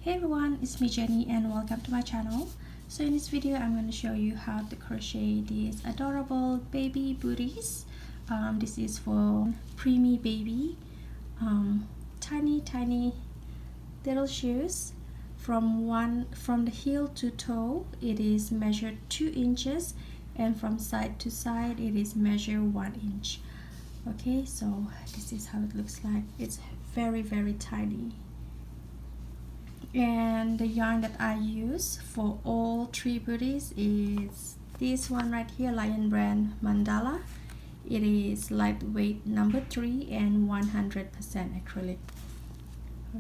Hey everyone, it's me Jenny and welcome to my channel. So in this video I'm going to show you how to crochet these adorable baby booties. This is for Preemie Baby. Tiny little shoes. From the heel to toe it is measured 2 inches, and from side to side it is measured 1 inch. Okay, so this is how it looks like. It's very tiny. And the yarn that I use for all 3 booties is this one right here, Lion Brand Mandala. It is lightweight number 3 and 100% acrylic.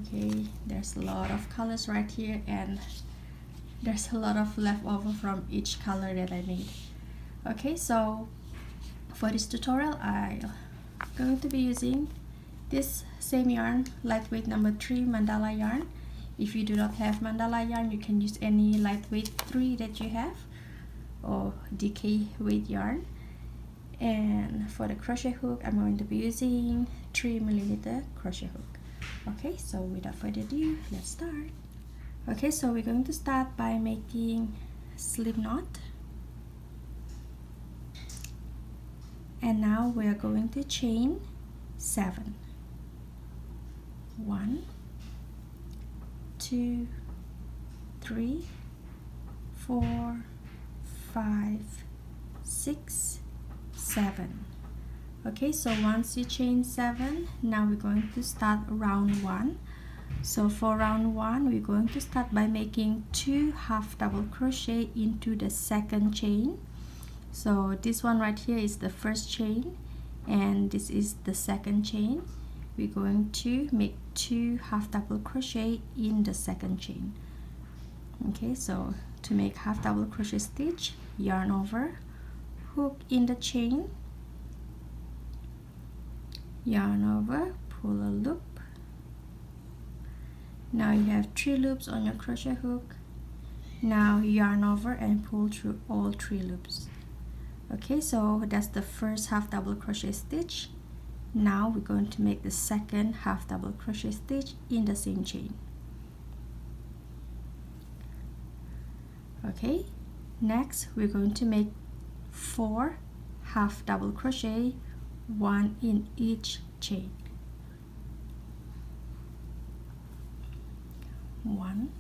Okay, there's a lot of colors right here, and there's a lot of leftover from each color that I made. Okay, so for this tutorial I'm going to be using this same yarn, lightweight number 3 Mandala yarn. If you do not have mandala yarn, you can use any lightweight 3 that you have, or DK weight yarn. And for the crochet hook, I'm going to be using 3mm crochet hook. Okay, so without further ado, let's start. Okay, so we're going to start by making a slip knot. And now we are going to chain 7. 1, 2, 3, 4, 5, 6, 7. Okay, so once you chain 7, now we're going to start round 1. So for round 1 we're going to start by making 2 half double crochet into the second chain. So this one right here is the first chain and this is the second chain. We're going to make 2 half double crochet in the second chain. Okay, so to make half double crochet stitch, yarn over, hook in the chain, yarn over, pull a loop. Now you have 3 loops on your crochet hook. Now yarn over and pull through all 3 loops. Okay, so that's the first half double crochet stitch. Now we're going to make the second half double crochet stitch in the same chain. Okay, next we're going to make 4 half double crochet, 1 in each chain. 1,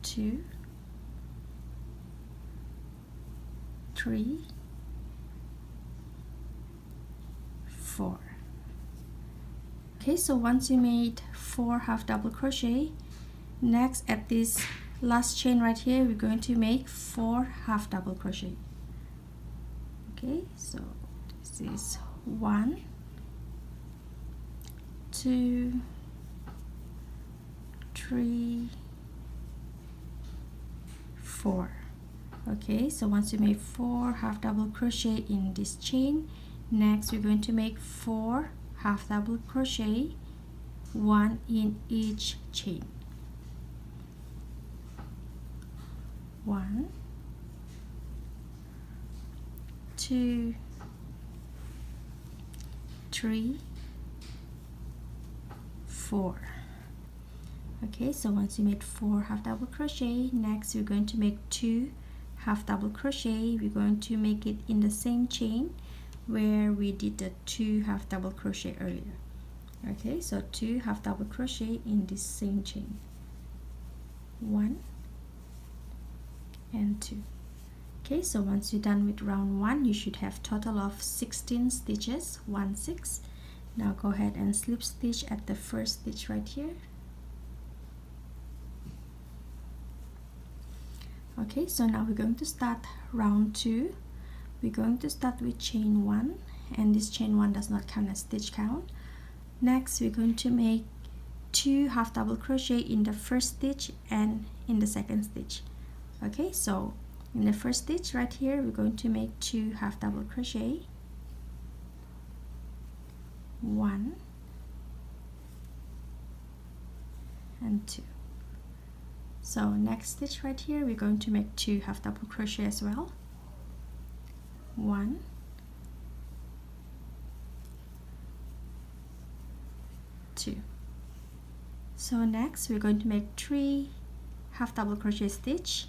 2, 3, 4. Okay, so once you made 4 half double crochet, next at this last chain right here we're going to make 4 half double crochet. Okay, so this is 1, 2, 3, 4. Okay, so once you make 4 half double crochet in this chain, next we're going to make 4 half double crochet, 1 in each chain. 1, 2, 3, 4. Okay, so once you made 4 half double crochet, next we're going to make 2 half double crochet. We're going to make it in the same chain where we did the 2 half double crochet earlier. Okay, so 2 half double crochet in this same chain. 1 and 2. Okay, so once you're done with round 1, you should have total of 16 stitches, 1, 6. Now go ahead and slip stitch at the first stitch right here. Okay, so now we're going to start round 2. We're going to start with chain 1, and this chain 1 does not count as stitch count. Next we're going to make 2 half double crochet in the first stitch and in the second stitch. Okay, so in the first stitch right here we're going to make 2 half double crochet, 1 and 2. So next stitch right here we're going to make 2 half double crochet as well, 1 2. So next we're going to make 3 half double crochet stitch,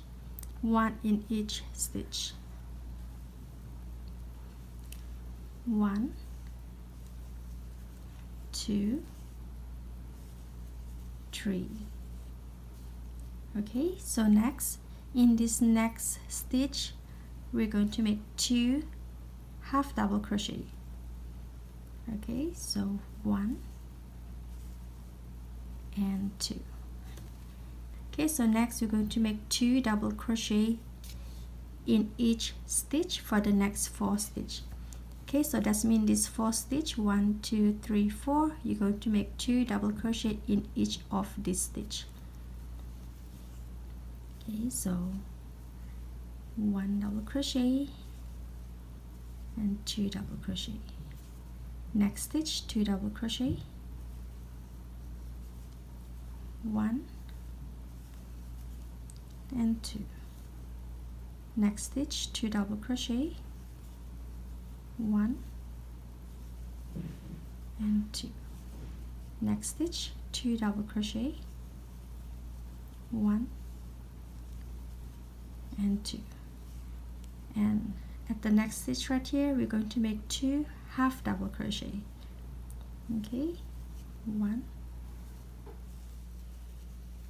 1 in each stitch, 1 2 3. Okay, so next in this next stitch we're going to make 2 half double crochet. Okay, so 1 and 2. Okay, so next we're going to make 2 double crochet in each stitch for the next 4 stitch. Okay, so that means this 4 stitch, 1 2 3 4, you're going to make 2 double crochet in each of this stitch. Okay, so 1 double crochet and 2 double crochet. Next stitch, 2 double crochet, 1 and 2. Next stitch, 2 double crochet, 1 and 2. Next stitch, 2 double crochet, 1 and 2. And at the next stitch right here we're going to make 2 half double crochet. Okay, 1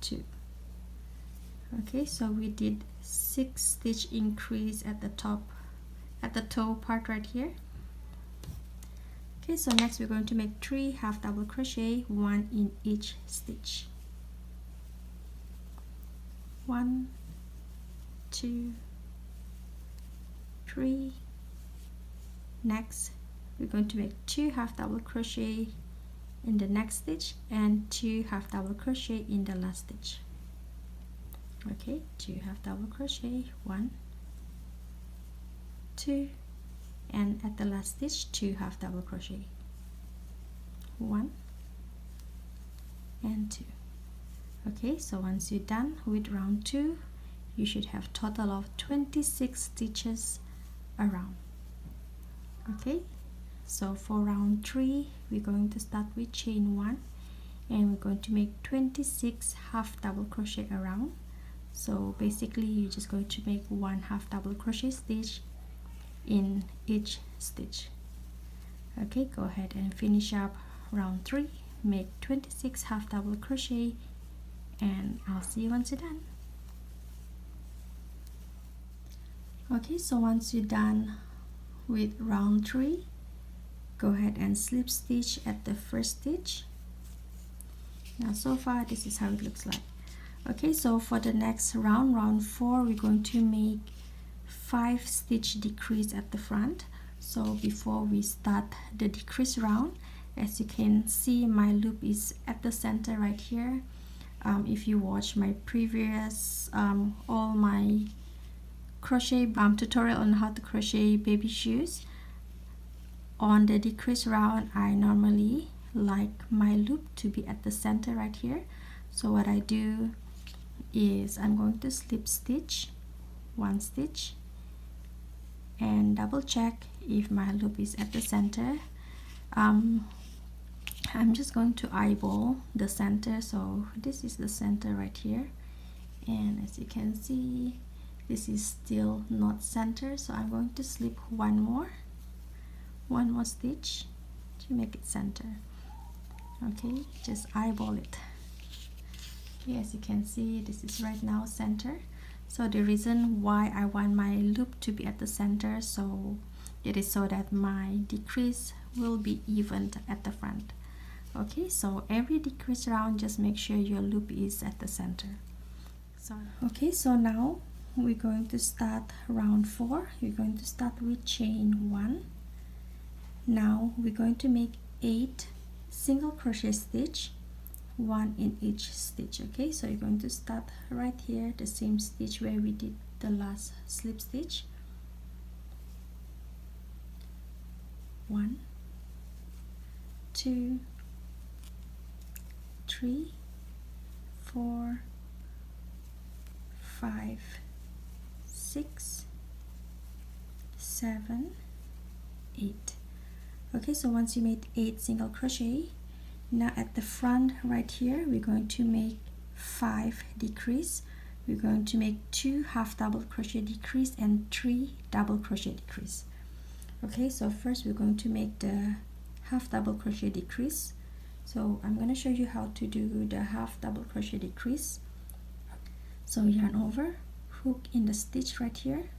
2. Okay, so we did 6 stitch increase at the top, at the toe part right here. Okay, so next we're going to make 3 half double crochet, 1 in each stitch, 1 2 3. Next we're going to make 2 half double crochet in the next stitch and 2 half double crochet in the last stitch. Okay, 2 half double crochet, 1 2, and at the last stitch 2 half double crochet, 1 and 2. Okay, so once you're done with round 2 you should have total of 26 stitches around. Okay, so for round 3 we're going to start with chain 1 and we're going to make 26 half double crochet around. So basically you're just going to make 1 half double crochet stitch in each stitch. Okay, go ahead and finish up round 3, make 26 half double crochet, and I'll see you once you're done. Okay, so once you're done with round 3, go ahead and slip stitch at the first stitch. Now so far this is how it looks like. Okay, so for the next round, round 4, we're going to make 5 stitch decrease at the front. So before we start the decrease round, as you can see my loop is at the center right here. If you watch my previous all my crochet tutorial on how to crochet baby shoes, on the decrease round I normally like my loop to be at the center right here. So what I do is I'm going to slip stitch 1 stitch and double check if my loop is at the center. I'm just going to eyeball the center, so this is the center right here, and as you can see this is still not center, so I'm going to slip one more stitch to make it center. Okay, just eyeball it. Okay, as you can see this is right now center. So the reason why I want my loop to be at the center, so it is so that my decrease will be evened at the front. Okay, so every decrease round just make sure your loop is at the center. Okay, so now we're going to start round 4. We're going to start with chain 1. Now we're going to make 8 single crochet stitch, 1 in each stitch. Okay, so you're going to start right here, the same stitch where we did the last slip stitch. 1, 2, 3, 4, 5, 6, 7, 8. Okay, so once you made 8 single crochet, now at the front right here we're going to make 5 decrease. We're going to make 2 half double crochet decrease and 3 double crochet decrease. Okay, so first we're going to make the half double crochet decrease. So I'm going to show you how to do the half double crochet decrease. So yarn over, hook in the stitch right here,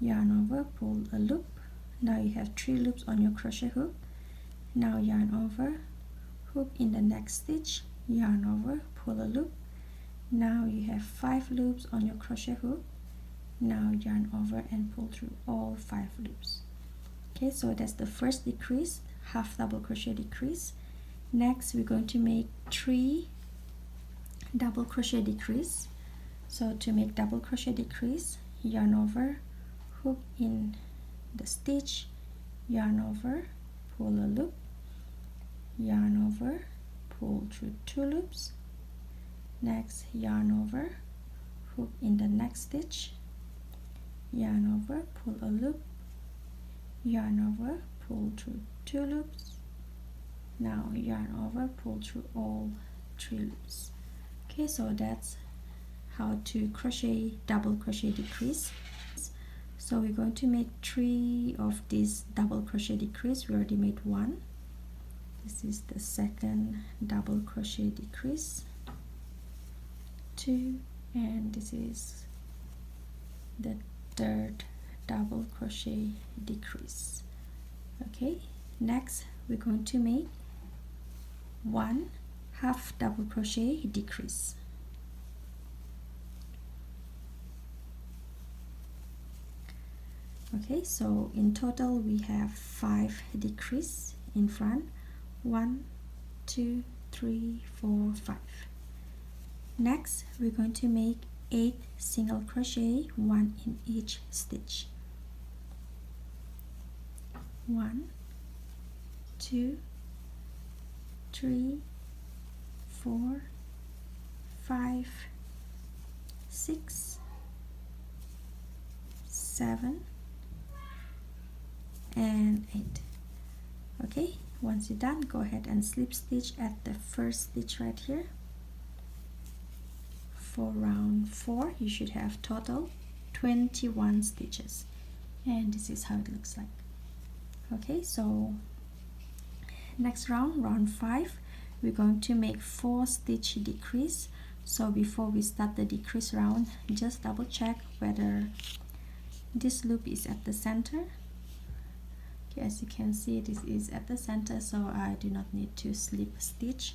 yarn over, pull a loop. Now you have 3 loops on your crochet hook. Now yarn over, hook in the next stitch, yarn over, pull a loop. Now you have 5 loops on your crochet hook. Now yarn over and pull through all 5 loops. Okay, so that's the first decrease, half double crochet decrease. Next we're going to make 3 double crochet decrease. So to make double crochet decrease, yarn over, hook in the stitch, yarn over, pull a loop, yarn over, pull through 2 loops. Next yarn over, hook in the next stitch, yarn over, pull a loop, yarn over, pull through 2 loops. Now yarn over, pull through all 3 loops. Okay, so that's how to crochet double crochet decrease. So we're going to make 3 of these double crochet decrease. We already made 1. This is the second double crochet decrease, 2, and this is the third double crochet decrease. Okay, next we're going to make 1 half double crochet decrease. Okay, so in total we have 5 decrease in front. 1, 2, 3, 4, 5. Next we're going to make 8 single crochet, 1 in each stitch. 1, 2, 3, 4, 5, 6, 7, and 8. Okay, once you're done, go ahead and slip stitch at the first stitch right here. For round 4 you should have total 21 stitches, and this is how it looks like. Okay, so next round, round 5, we're going to make 4 stitch decrease. So before we start the decrease round, just double check whether this loop is at the center. Okay, as you can see, this is at the center, so I do not need to slip stitch.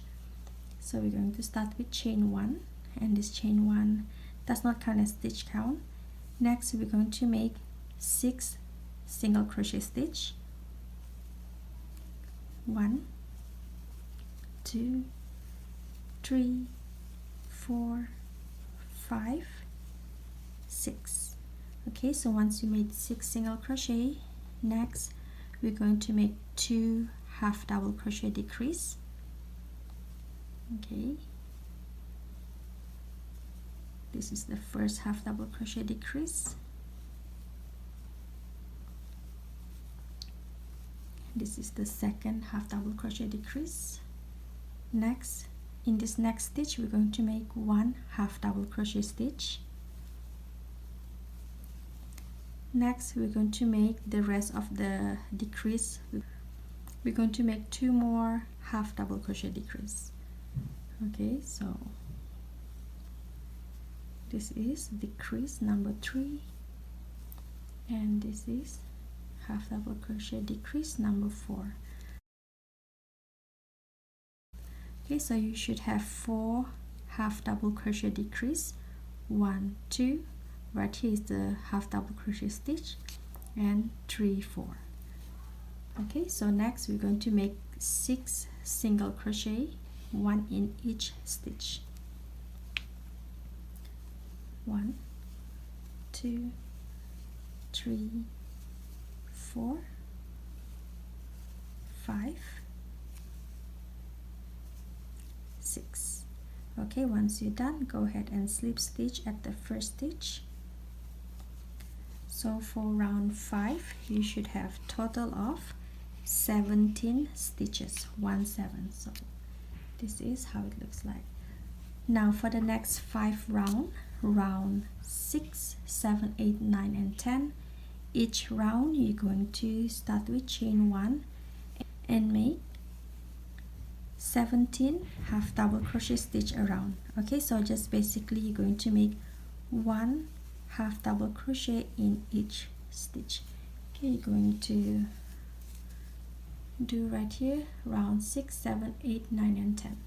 So we're going to start with chain 1, and this chain 1 does not count as stitch count. Next we're going to make 6 single crochet stitch. 1, 2, 3, 4, 5, 6. Okay, so once you made 6 single crochet, next we're going to make 2 half double crochet decrease. Okay, this is the first half double crochet decrease. This is the second half double crochet decrease. Next, in this next stitch we're going to make 1 half double crochet stitch. Next we're going to make the rest of the decrease. We're going to make 2 more half double crochet decrease. Okay, so this is decrease number 3, and this is half double crochet decrease number 4. Okay, so you should have 4 half double crochet decrease. 1, 2, right here is the half double crochet stitch, and 3, 4. Okay, so next we're going to make 6 single crochet, 1 in each stitch. 1, 2, 3, 4, 5, 6. Okay, once you're done, go ahead and slip stitch at the first stitch. So for round 5, you should have total of 17 stitches, 17. So this is how it looks like. Now for the next 5 round 6, 7, 8, 9, and 10, each round you're going to start with chain 1 and make 17 half double crochet stitch around. Okay, so just basically you're going to make 1 half double crochet in each stitch. Okay, you're going to do right here round 6, 7, 8, 9, and 10.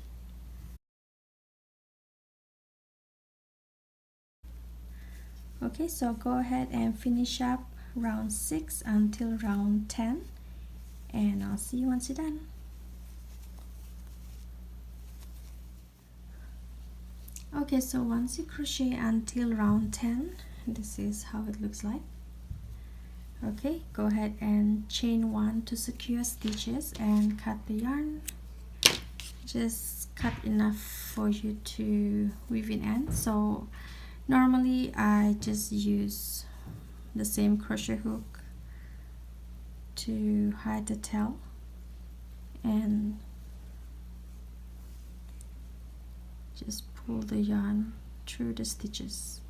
Okay, so go ahead and finish up round 6 until round 10, and I'll see you once you're done. Okay, so once you crochet until round 10, this is how it looks like. Okay, go ahead and chain 1 to secure stitches and cut the yarn. Just cut enough for you to weave in end. So normally I just use the same crochet hook to hide the tail and just pull the yarn through the stitches.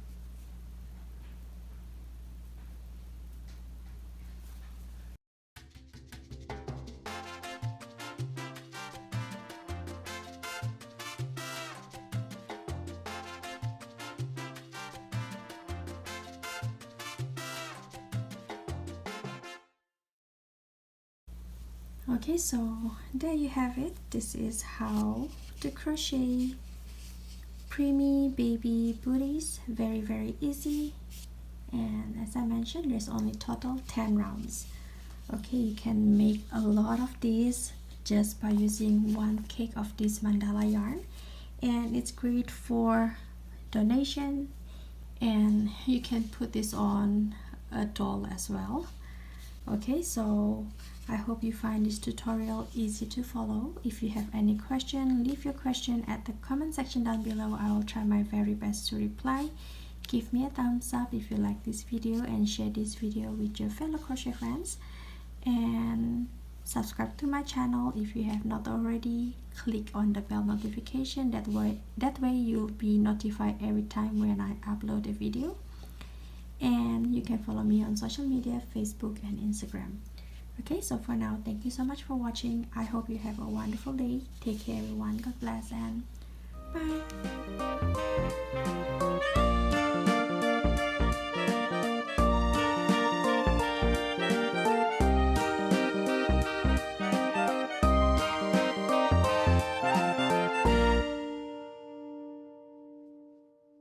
Okay, so there you have it. This is how to crochet Preemie Baby booties. Very easy, and as I mentioned, there's only total 10 rounds. Okay, you can make a lot of these just by using 1 cake of this mandala yarn, and it's great for donation, and you can put this on a doll as well. Okay, so I hope you find this tutorial easy to follow. If you have any question, leave your question at the comment section down below. I will try my very best to reply. Give me a thumbs up if you like this video, and share this video with your fellow crochet friends, and subscribe to my channel if you have not already. Click on the bell notification, that way you'll be notified every time when I upload a video. And you can follow me on social media, Facebook and Instagram. Okay, so for now, thank you so much for watching. I hope you have a wonderful day. Take care everyone. God bless and bye.